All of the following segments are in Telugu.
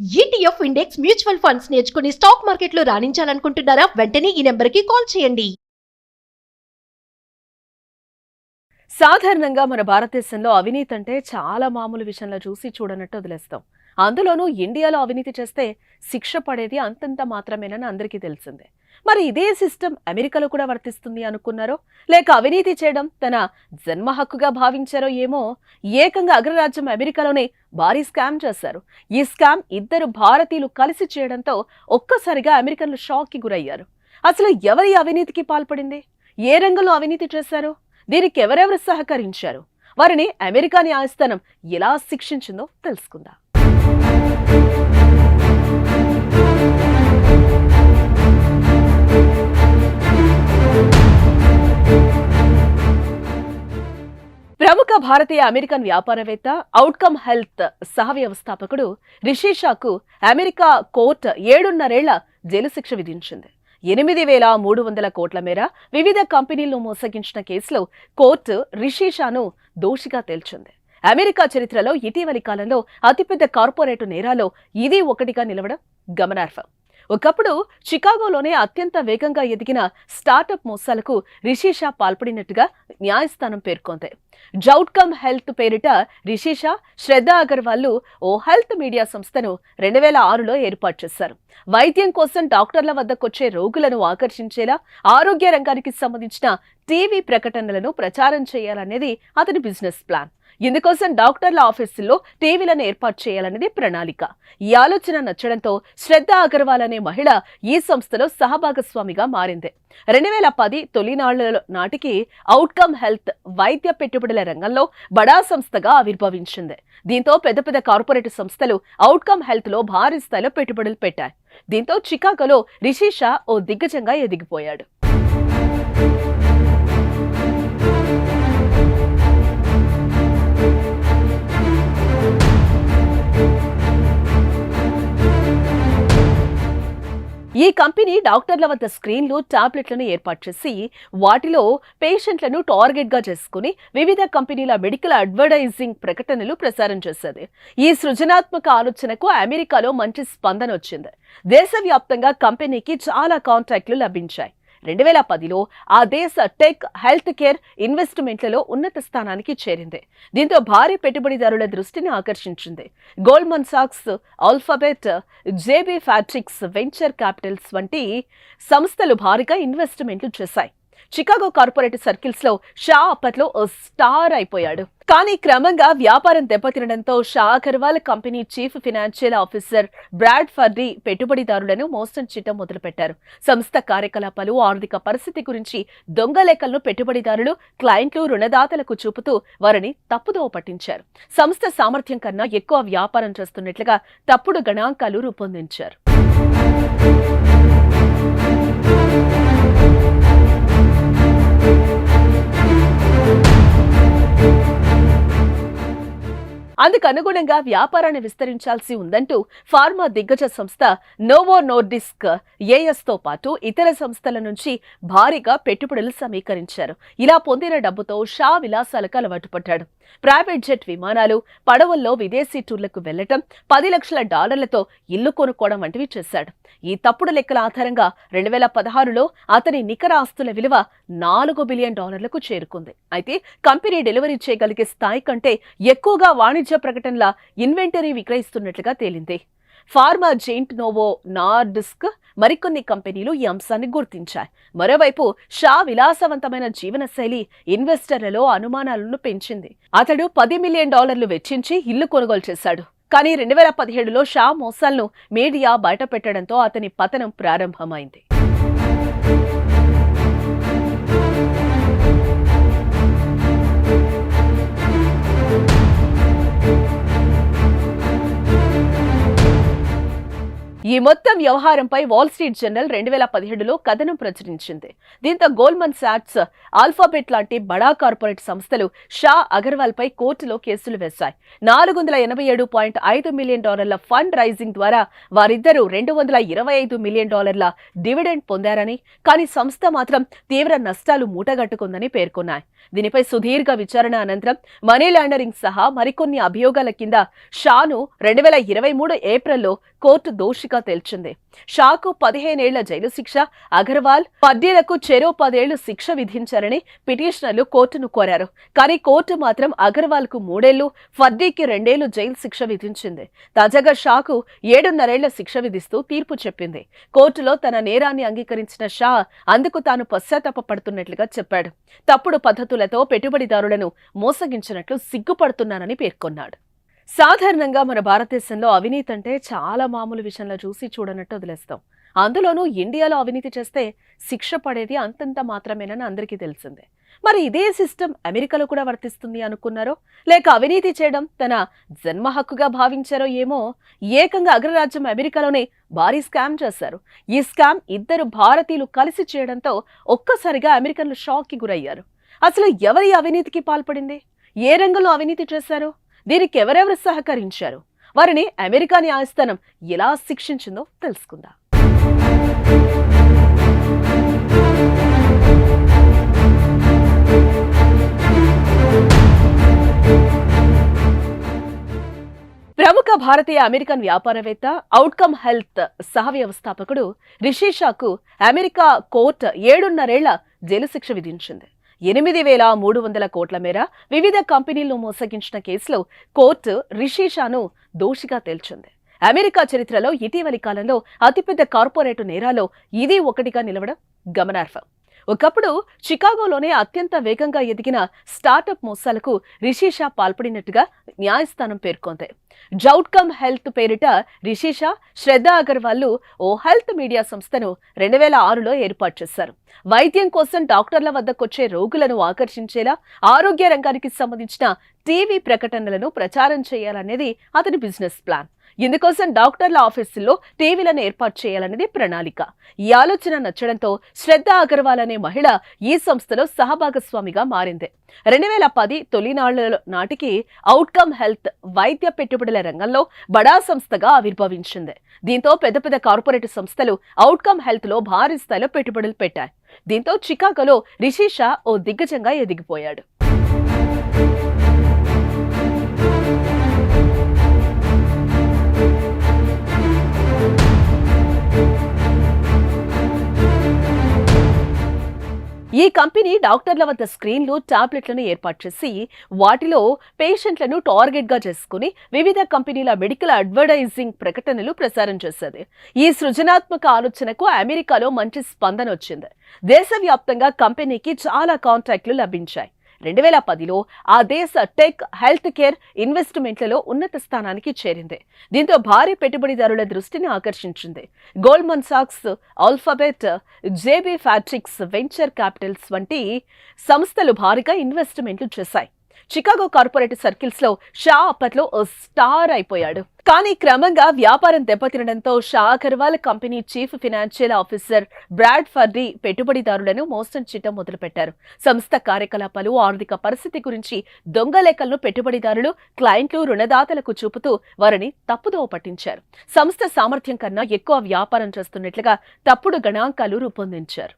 ఈటీఎఫ్ ఇండెక్స్ మ్యూచువల్ ఫండ్స్ నేర్చుకుని స్టాక్ మార్కెట్లో రాణించాలనుకుంటున్నారా? వెంటనే ఈ నెంబర్కి కాల్ చేయండి. సాధారణంగా మన భారతదేశంలో అవినీతి అంటే చాలా మామూలు విషయంలో చూసి చూడనట్టు వదిలేస్తాం. అందులోనూ ఇండియాలో అవినీతి చేస్తే శిక్ష పడేది అంతంత మాత్రమేనని అందరికీ తెలిసిందే. మరి ఇదే సిస్టమ్ అమెరికాలో కూడా వర్తిస్తుంది అనుకున్నారో, లేక అవినీతి చేయడం తన జన్మ హక్కుగా భావించారో ఏమో, ఏకంగా అగ్రరాజ్యం అమెరికాలోనే భారీ స్కామ్ చేశారు. ఈ స్కామ్ ఇద్దరు భారతీయులు కలిసి చేయడంతో ఒక్కసారిగా అమెరికన్లు షాక్ కి గురయ్యారు. అసలు ఎవరి అవినీతికి పాల్పడింది, ఏ రంగంలో అవినీతి చేశారు, దీనికి ఎవరెవరు సహకరించారు, వారిని అమెరికా న్యాయస్థానం ఎలా శిక్షించిందో తెలుసుకుందాం. ప్రముఖ భారతీయ అమెరికన్ వ్యాపారవేత్త, అవుట్కమ్ హెల్త్ సహ వ్యవస్థాపకుడు రిషి షాకు అమెరికా కోర్టు 7.5 ఏళ్ల జైలు శిక్ష విధించింది. 8,300 కోట్ల మేర వివిధ కంపెనీలను మోసగించిన కేసులో కోర్టు రిషి షాను దోషిగా తేల్చింది. అమెరికా చరిత్రలో ఇటీవలి కాలంలో అతిపెద్ద కార్పొరేట్ నేరాల్లో ఇది ఒకటిగా నిలవడం గమనార్హం. ఒకప్పుడు చికాగోలోనే అత్యంత వేగంగా ఎదిగిన స్టార్టప్ మోసాలకు రిషి షా పాల్పడినట్టుగా న్యాయస్థానం పేర్కొంది. అవుట్కమ్ హెల్త్ పేరిట రిషి షా, శ్రద్ధా అగర్వాల్ ఓ హెల్త్ మీడియా సంస్థను 2006లో ఏర్పాటు చేశారు. వైద్యం కోసం డాక్టర్ల వద్దకొచ్చే రోగులను ఆకర్షించేలా ఆరోగ్య రంగానికి సంబంధించిన టీవీ ప్రకటనలను ప్రచారం చేయాలనేది అతని బిజినెస్ ప్లాన్. ఇందుకోసం డాక్టర్ల ఆఫీసుల్లో టీవీలను ఏర్పాటు చేయాలనేది ప్రణాళిక. ఈ ఆలోచన నచ్చడంతో శ్రద్ధా అగర్వాల్ అనే మహిళ ఈ సంస్థలో సహభాగస్వామిగా మారింది. 2010 తొలినాళ్ల నాటికి అవుట్కమ్ హెల్త్ వైద్య పెట్టుబడుల రంగంలో బడా సంస్థగా ఆవిర్భవించింది. దీంతో పెద్ద పెద్ద కార్పొరేట్ సంస్థలు అవుట్కమ్ హెల్త్ లో భారీ స్థాయిలో పెట్టుబడులు పెట్టాయి. దీంతో చికాగోలో రిషి షా ఓ దిగ్గజంగా ఎదిగిపోయాడు. ఈ కంపెనీ డాక్టర్ల వద్ద స్క్రీన్లు, టాబ్లెట్లను ఏర్పాటు చేసి వాటిలో పేషెంట్లను టార్గెట్ గా చేసుకుని వివిధ కంపెనీల మెడికల్ అడ్వర్టైజింగ్ ప్రకటనలు ప్రసారం చేసేది. ఈ సృజనాత్మక ఆలోచనకు అమెరికాలో మంచి స్పందన వచ్చింది. దేశవ్యాప్తంగా కంపెనీకి చాలా కాంట్రాక్టులు లభించాయి. 2010లో ఆ దేశ టెక్, హెల్త్ కేర్ ఇన్వెస్ట్మెంట్లలో ఉన్నత స్థానానికి చేరింది. దీంతో భారీ పెట్టుబడిదారుల దృష్టిని ఆకర్షించింది. గోల్డ్మన్ సాక్స్, ఆల్ఫాబెట్, జేబీ ఫ్యాట్రిక్స్ వెంచర్ క్యాపిటల్స్ వంటి సంస్థలు భారీగా ఇన్వెస్ట్మెంట్లు చేశాయి. చికాగో కార్పొరేట్ సర్కిల్స్ లో షా అప్పట్లో ఓ స్టార్ అయిపోయాడు. కానీ క్రమంగా వ్యాపారం దెబ్బతినడంతో Shah Agarwal company chief financial officer Brad ఫర్రీ పెట్టుబడిదారులను మోసం చేయడం మొదలుపెట్టారు. సంస్థ కార్యకలాపాలు, ఆర్థిక పరిస్థితి గురించి దొంగ లెక్కలను పెట్టుబడిదారులు, క్లయింట్లు, రుణదాతలకు చూపుతూ వారిని తప్పుదోవ పట్టించారు. సంస్థ సామర్థ్యం కన్నా ఎక్కువ వ్యాపారం చేస్తున్నట్లుగా తప్పుడు గణాంకాలు రూపొందించారు. అందుకు అనుగుణంగా వ్యాపారాన్ని విస్తరించాల్సి ఉందంటూ ఫార్మా దిగ్గజ సంస్థ నోవో నోర్డిస్క్ ఏఎస్తో పాటు ఇతర సంస్థల నుంచి భారీగా పెట్టుబడులు సమీకరించారు. ఇలా పొందిన డబ్బుతో షా విలాసాలకు అలవాటు పడ్డాడు. ప్రైవేట్ జెట్ విమానాలు, పడవల్లో విదేశీ టూర్లకు వెళ్లటం, $10 లక్షలతో ఇల్లు కొనుక్కోవడం వంటివి చేశాడు. ఈ తప్పుడు లెక్కల ఆధారంగా 2016లో అతని నికర ఆస్తుల విలువ $4 బిలియన్ చేరుకుంది. అయితే కంపెనీ డెలివరీ చేయగలిగే స్థాయి కంటే ఎక్కువగా వాణిజ్య ప్రకటనల ఇన్వెంటరీ విక్రయిస్తున్నట్లుగా తేలింది. ఫార్మా జెయింట్ నోవో నార్డిస్క్ మరికొన్ని కంపెనీలు ఈ అంశాన్ని గుర్తించాయి. మరోవైపు షా విలాసవంతమైన జీవనశైలి ఇన్వెస్టర్లలో అనుమానాలను పెంచింది. అతడు $10 మిలియన్ వెచ్చించి ఇల్లు కొనుగోలు చేశాడు. కానీ 2017లో షా మోసాలను మీడియా బయటపెట్టడంతో అతని పతనం ప్రారంభమైంది. ఈ మొత్తం వ్యవహారంపై వాల్ స్ట్రీట్ జర్నల్ 2017లో కథనం ప్రచురించింది. దీంతో గోల్డ్మన్ సాక్స్, ఆల్ఫాబెట్ లాంటి బడా కార్పొరేట్ సంస్థలు షా అగర్వాల్ పై కోర్టులో కేసులు వేశాయి. $487.5 మిలియన్ ఫండ్ రైజింగ్ ద్వారా వారిద్దరూ $225 మిలియన్ డివిడెండ్ పొందారని, కానీ సంస్థ మాత్రం తీవ్ర నష్టాలు మూటగట్టుకుందని పేర్కొన్నాయి. దీనిపై సుదీర్ఘ విచారణ అనంతరం మనీ లాండరింగ్ సహా మరికొన్ని అభియోగాల కింద షాను 2023 ఏప్రిల్లో కోర్టు దోషిగా తేల్చింది. షాకు 15 ఏళ్ల జైలు శిక్ష, అగర్వాల్ పడ్డీలకు చెరో 10 ఏళ్లు శిక్ష విధించారని పిటిషనర్లు కోర్టును కోరారు. కానీ కోర్టు మాత్రం అగర్వాల్ కు 3 ఏళ్లు, ఫర్డీకి 2 ఏళ్లు జైలు శిక్ష విధించింది. తాజాగా షాకు 7.5 ఏళ్ల శిక్ష విధిస్తూ తీర్పు చెప్పింది. కోర్టులో తన నేరాన్ని అంగీకరించిన షా అందుకు తాను పశ్చాత్తాపపడుతున్నట్లుగా చెప్పాడు. తప్పుడు పద్ధతులతో పెట్టుబడిదారులను మోసగించినట్లు సిగ్గుపడుతున్నానని పేర్కొన్నాడు. సాధారణంగా మన భారతదేశంలో అవినీతి అంటే చాలా మామూలు విషయంలో చూసి చూడనట్టు వదిలేస్తాం. అందులోనూ ఇండియాలో అవినీతి చేస్తే శిక్ష పడేది అంతంత మాత్రమేనని అందరికీ తెలిసిందే. మరి ఇదే సిస్టమ్ అమెరికాలో కూడా వర్తిస్తుంది అనుకున్నారో, లేక అవినీతి చేయడం తన జన్మ హక్కుగా భావించారో ఏమో. ఏకంగా అగ్రరాజ్యం అమెరికాలోనే భారీ స్కామ్ చేశారు. ఈ స్కామ్ 2 భారతీయులు కలిసి చేయడంతో ఒక్కసారిగా అమెరికన్లు షాక్ కి గురయ్యారు. అసలు ఎవరి అవినీతికి పాల్పడింది, ఏ రంగంలో అవినీతి చేశారు, దీనికి ఎవరెవరు సహకరించారు, వారిని అమెరికా న్యాయస్థానం ఎలా శిక్షించిందో తెలుసుకుందాం. ప్రముఖ భారతీయ అమెరికన్ వ్యాపారవేత్త, అవుట్కమ్ హెల్త్ సహ వ్యవస్థాపకుడు రిషి షాకు అమెరికా కోర్టు 7.5 ఏళ్ల జైలు శిక్ష విధించింది. 8,300 కోట్ల మేర వివిధ కంపెనీలను మోసగించిన కేసులో కోర్టు రిషి షాను దోషిగా తేల్చింది. అమెరికా చరిత్రలో ఇటీవలి కాలంలో అతిపెద్ద కార్పొరేటు నేరాల్లో ఇది ఒకటిగా నిలవడం గమనార్హం. ఒకప్పుడు చికాగోలోనే అత్యంత వేగంగా ఎదిగిన స్టార్టప్ మోసాలకు రిషి షా పాల్పడినట్టుగా న్యాయస్థానం పేర్కొంది. అవుట్కమ్ హెల్త్ పేరిట రిషి షా, శ్రద్ధా అగర్వాల్ ఓ హెల్త్ మీడియా సంస్థను 2006లో ఏర్పాటు చేశారు. వైద్యం కోసం డాక్టర్ల వద్దకొచ్చే రోగులను ఆకర్షించేలా ఆరోగ్య రంగానికి సంబంధించిన టీవీ ప్రకటనలను ప్రచారం చేయాలనేది అతని బిజినెస్ ప్లాన్. ఇందుకోసం డాక్టర్ల ఆఫీసుల్లో టీవీలను ఏర్పాటు చేయాలనేది ప్రణాళిక. ఈ ఆలోచన నచ్చడంతో శ్రద్ధా అగర్వాల్ అనే మహిళ ఈ సంస్థలో సహభాగస్వామిగా మారింది. 2010 తొలినాళ్ల నాటికి అవుట్కమ్ హెల్త్ వైద్య పెట్టుబడుల రంగంలో బడా సంస్థగా ఆవిర్భవించింది. దీంతో పెద్ద పెద్ద కార్పొరేట్ సంస్థలు అవుట్కమ్ హెల్త్ లో భారీ స్థాయిలో పెట్టుబడులు పెట్టాయి. దీంతో చికాగోలో రిషి షా ఓ దిగ్గజంగా ఎదిగిపోయాడు. ఈ కంపెనీ డాక్టర్ల వద్ద స్క్రీన్లు, టాబ్లెట్లను ఏర్పాటు చేసి వాటిలో పేషెంట్లను టార్గెట్ గా చేసుకుని వివిధ కంపెనీల మెడికల్ అడ్వర్టైజింగ్ ప్రకటనలు ప్రసారం చేసేది. ఈ సృజనాత్మక ఆలోచనకు అమెరికాలో మంచి స్పందన వచ్చింది. దేశవ్యాప్తంగా కంపెనీకి చాలా కాంట్రాక్టులు లభించాయి. 2010లో ఆ దేశ టెక్, హెల్త్ కేర్ ఇన్వెస్ట్మెంట్లలో ఉన్నత స్థానానికి చేరింది. దీంతో భారీ పెట్టుబడిదారుల దృష్టిని ఆకర్షించింది. గోల్డ్మన్ సాక్స్, ఆల్ఫాబెట్, జేబీ ఫ్యాట్రిక్స్ వెంచర్ క్యాపిటల్స్ వంటి సంస్థలు భారీగా ఇన్వెస్ట్మెంట్లు చేశాయి. చికాగో కార్పొరేట్ సర్కిల్స్ లో షా అప్పట్లో ఓ స్టార్ అయిపోయాడు. కానీ క్రమంగా వ్యాపారం దెబ్బతినడంతో Shah Agarwal company chief financial officer Brad ఫర్డీ పెట్టుబడిదారులను మోసం చేయడం మొదలుపెట్టారు. సంస్థ కార్యకలాపాలు, ఆర్థిక పరిస్థితి గురించి దొంగ లెక్కలను పెట్టుబడిదారులు, క్లయింట్లు, రుణదాతలకు చూపుతూ వారిని తప్పుదోవ పట్టించారు. సంస్థ సామర్థ్యం కన్నా ఎక్కువ వ్యాపారం చేస్తున్నట్లుగా తప్పుడు గణాంకాలు రూపొందించారు.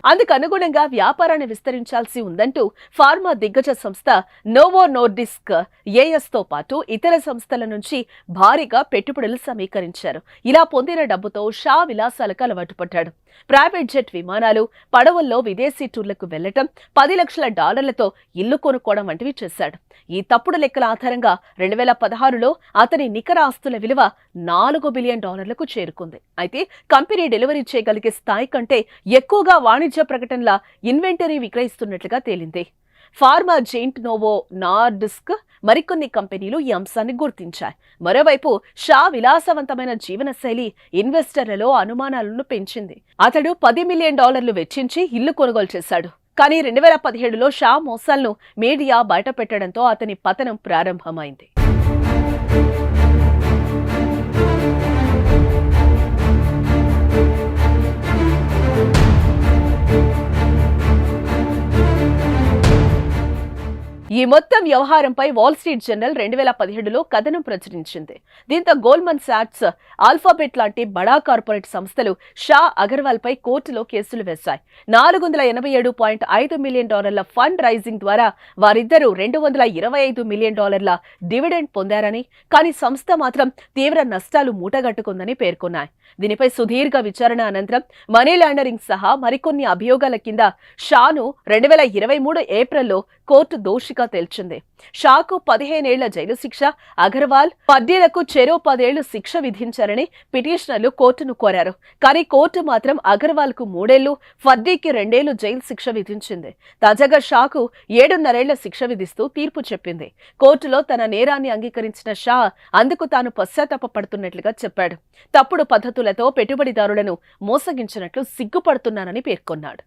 అందుకు అనుగుణంగా వ్యాపారాన్ని విస్తరించాల్సి ఉందంటూ ఫార్మా దిగ్గజ సంస్థ నోవో నోర్డిస్క్ ఏఎస్తో పాటు ఇతర సంస్థల నుంచి భారీగా పెట్టుబడులు సమీకరించారు. ఇలా పొందిన డబ్బుతో షా విలాసాలకు అలవాటు పడ్డాడు. ప్రైవేట్ జెట్ విమానాలు, పడవల్లో విదేశీ టూర్లకు వెళ్లటం, $10 లక్షలతో ఇల్లు కొనుక్కోవడం వంటివి చేశాడు. ఈ తప్పుడు లెక్కల ఆధారంగా 2016లో అతని నికర ఆస్తుల విలువ $4 బిలియన్ చేరుకుంది. అయితే కంపెనీ డెలివరీ చేయగలిగే స్థాయి కంటే ఎక్కువగా వాణిజ్య ప్రకటనల ఇన్వెంటరీ విక్రయిస్తున్నట్లుగా తేలింది. ఫార్మా జెయింట్ నోవో నార్డిస్క్ మరికొన్ని కంపెనీలు ఈ అంశాన్ని గుర్తించాయి. మరోవైపు షా విలాసవంతమైన జీవనశైలి ఇన్వెస్టర్లలో అనుమానాలను పెంచింది. అతడు $10 మిలియన్ వెచ్చించి ఇల్లు కొనుగోలు చేశాడు. కానీ 2017లో షా మోసాలను మీడియా బయటపెట్టడంతో అతని పతనం ప్రారంభమైంది. ఈ మొత్తం వ్యవహారంపై వాల్ స్ట్రీట్ జర్నల్ 2017లో కథనం ప్రచురించింది. దీంతో గోల్డ్మన్ సాక్స్, ఆల్ఫాబెట్ లాంటి బడా కార్పొరేట్ సంస్థలు షా అగర్వాల్ పై కోర్టులో కేసులు వేశాయి. $487.5 మిలియన్ ఫండ్ రైజింగ్ ద్వారా వారిద్దరూ $225 మిలియన్ డివిడెండ్ పొందారని, కానీ సంస్థ మాత్రం తీవ్ర నష్టాలు మూటగట్టుకుందని పేర్కొన్నాయి. దీనిపై సుదీర్ఘ విచారణ అనంతరం మనీ లాండరింగ్ సహా మరికొన్ని అభియోగాల కింద షాను 2023 ఏప్రిల్లో కోర్టు దోషిగా తేల్చింది. షాకు 15 ఏళ్ల జైలు శిక్ష, అగర్వాల్ పడ్డీలకు చెరో 10 ఏళ్లు శిక్ష విధించారని పిటిషనర్లు కోర్టును కోరారు. కానీ కోర్టు మాత్రం అగర్వాల్ కు 3 ఏళ్లు, ఫడ్డీకి 2 ఏళ్లు జైలు శిక్ష విధించింది. తాజాగా షాకు 7.5 ఏళ్ల శిక్ష విధిస్తూ తీర్పు చెప్పింది. కోర్టులో తన నేరాన్ని అంగీకరించిన షా అందుకు తాను పశ్చాత్తాపపడుతున్నట్లుగా చెప్పాడు. తప్పుడు పద్ధతులతో పెట్టుబడిదారులను మోసగించినట్లు సిగ్గుపడుతున్నానని పేర్కొన్నాడు.